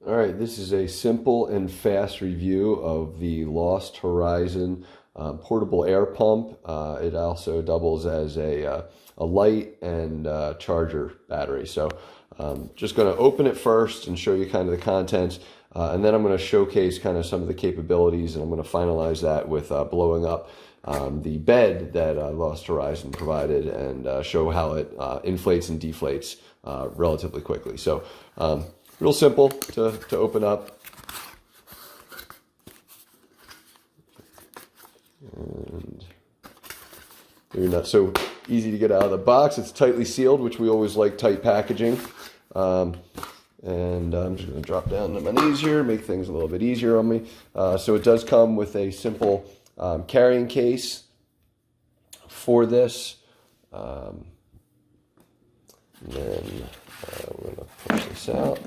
All right, this is a simple and fast review of the Lost Horizon portable air pump. It also doubles as a light and charger battery. So just going to open it first and show you kind of the contents. And then I'm going to showcase kind of some of the capabilities, and I'm going to finalize that with blowing up the bed that Lost Horizon provided and show how it inflates and deflates relatively quickly. So real simple to open up. And maybe not so easy to get out of the box. It's tightly sealed, which we always like tight packaging. And I'm just going to drop down to my knees here, make things a little bit easier on me. So it does come with a simple carrying case for this. And then we're going to push this out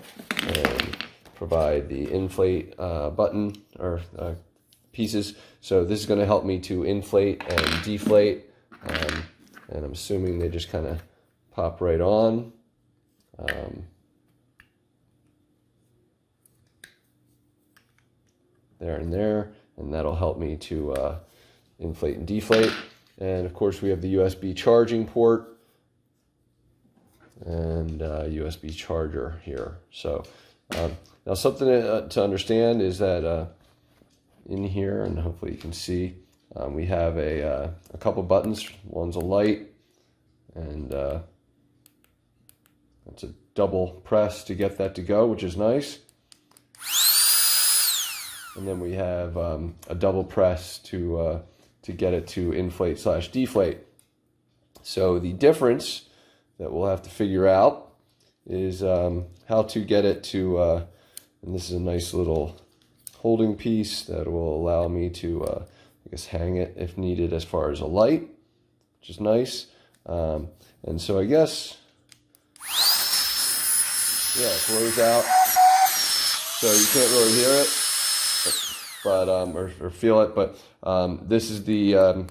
and provide the inflate button or pieces. So this is going to help me to inflate and deflate. And I'm assuming they just kind of pop right on. There and there, and that'll help me to inflate and deflate. And of course we have the USB charging port and USB charger here. So now something to understand is that in here, and hopefully you can see, we have a couple buttons. One's a light, and it's a double press to get that to go, which is nice. And then we have a double press to get it to inflate / deflate. So the difference that we'll have to figure out is how to get it to, and this is a nice little holding piece that will allow me to, I guess, hang it if needed as far as a light, which is nice. And so I guess, yeah, it blows out, so you can't really hear it. But or feel it, but this is the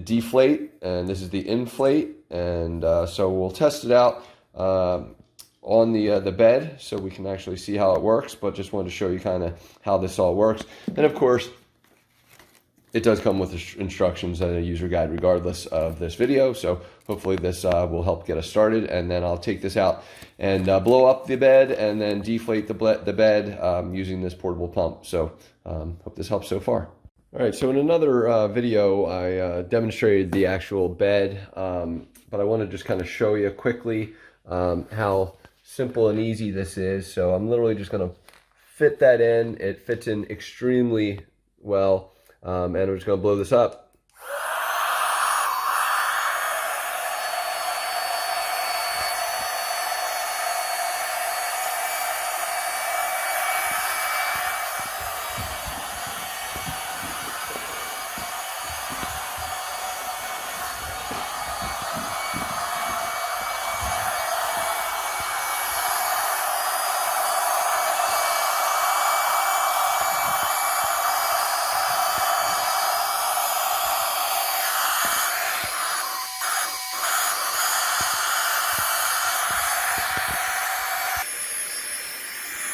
deflate, and this is the inflate, and so we'll test it out on the bed so we can actually see how it works. But just wanted to show you kind of how this all works, and of course it does come with instructions and a user guide regardless of this video. So hopefully this will help get us started, and then I'll take this out and blow up the bed and then deflate the bed using this portable pump. So hope this helps so far. All right, so in another video I demonstrated the actual bed, but I want to just kind of show you quickly how simple and easy this is. So I'm literally just going to fit that in. It fits in extremely well. And we're just going to blow this up.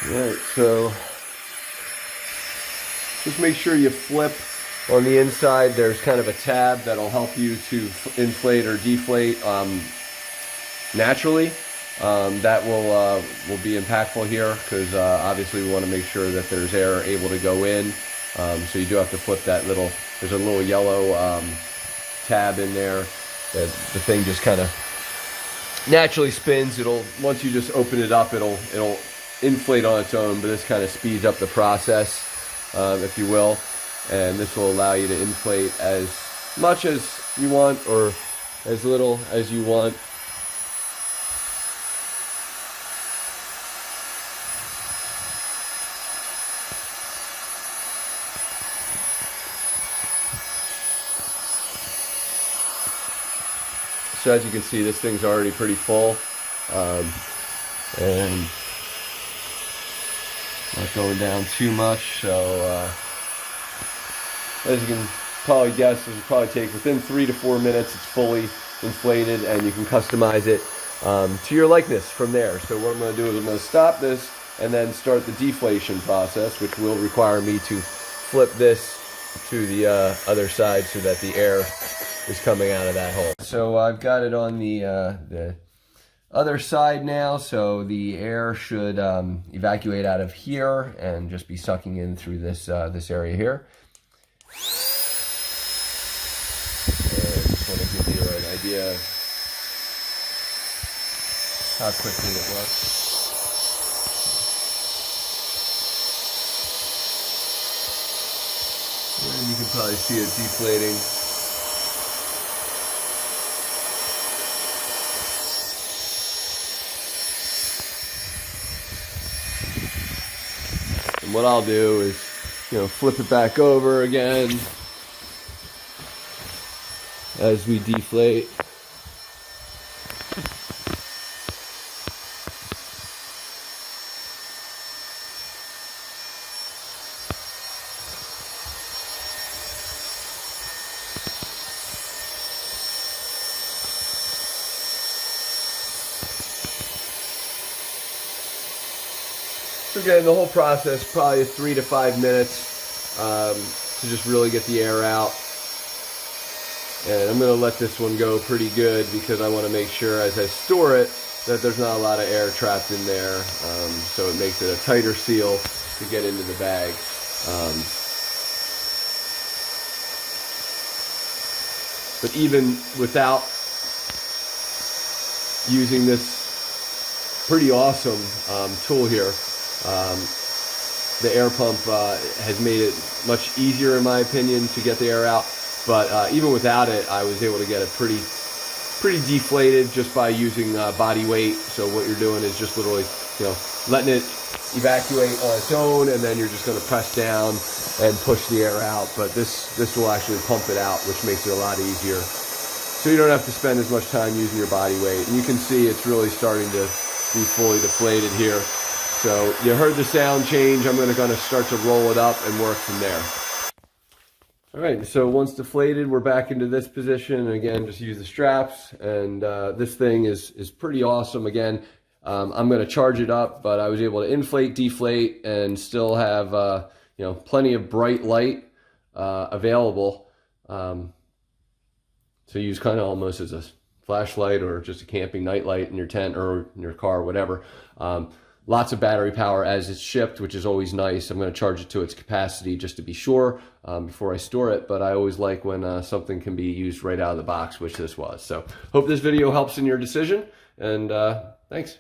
Alright, so just make sure you flip on the inside. There's kind of a tab that'll help you to inflate or deflate naturally. That will be impactful here because obviously we want to make sure that there's air able to go in. So you do have to flip that little, there's a little yellow tab in there that the thing just kind of naturally spins. Once you just open it up, it'll inflate on its own, but this kind of speeds up the process, if you will, and this will allow you to inflate as much as you want or as little as you want. So as you can see, this thing's already pretty full, and not going down too much. So as you can probably guess, it will probably take within 3 to 4 minutes. It's fully inflated, and you can customize it to your likeness from there. So what I'm going to do is I'm going to stop this, and then start the deflation process, which will require me to flip this to the other side so that the air is coming out of that hole. So I've got it on the other side now, so the air should evacuate out of here and just be sucking in through this this area here. And just want to give you an idea of how quickly it works. And you can probably see it deflating. And what I'll do is, flip it back over again as we deflate. So again, the whole process probably 3 to 5 minutes to just really get the air out. And I'm going to let this one go pretty good because I want to make sure as I store it that there's not a lot of air trapped in there. So it makes it a tighter seal to get into the bag. But even without using this pretty awesome tool here, the air pump has made it much easier, in my opinion, to get the air out. But even without it, I was able to get it pretty deflated just by using body weight. So what you're doing is just literally, letting it evacuate on its own, and then you're just going to press down and push the air out. But this will actually pump it out, which makes it a lot easier. So you don't have to spend as much time using your body weight. And you can see it's really starting to be fully deflated here. So you heard the sound change. I'm going to start to roll it up and work from there. All right, so once deflated, we're back into this position. And again, just use the straps. And this thing is pretty awesome. Again, I'm going to charge it up, but I was able to inflate, deflate, and still have plenty of bright light available. So use kind of almost as a flashlight or just a camping night light in your tent or in your car, or whatever. Lots of battery power as it's shipped, which is always nice. I'm going to charge it to its capacity just to be sure before I store it, but I always like when something can be used right out of the box, which this was. So hope this video helps in your decision, and thanks.